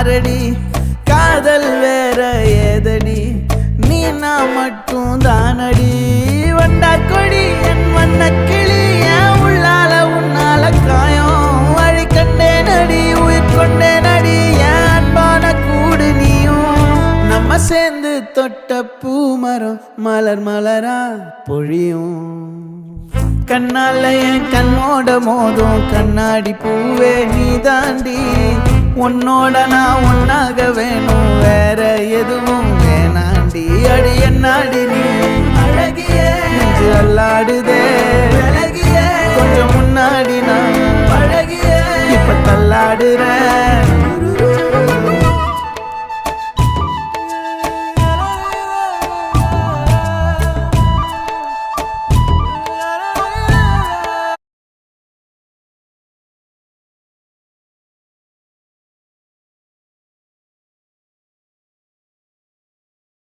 பாரடி காதல் வேற ஏதடி நீ நான் மட்டும் தானடி வண்டா கொடி என் வண்ண கிளி என் உள்ளால உன்னால காயம் வழி கண்டேன் அடி உயிர் கொண்டேன் அடி என் அன்பான கூடு நீயும் நம்ம சேர்ந்து தொட்ட பூமரம் மலர் மலரா பொழியும் கண்ணால என் கண்ணோட மோதும் கண்ணாடி பூவே நீ தாண்டி உன்னோட நான் ஒன்னாக வேணும் வேற எதுவும் வேணாண்டி அடி என்னாடி நீ அழகிய நெஞ்சு அல்லாடுதே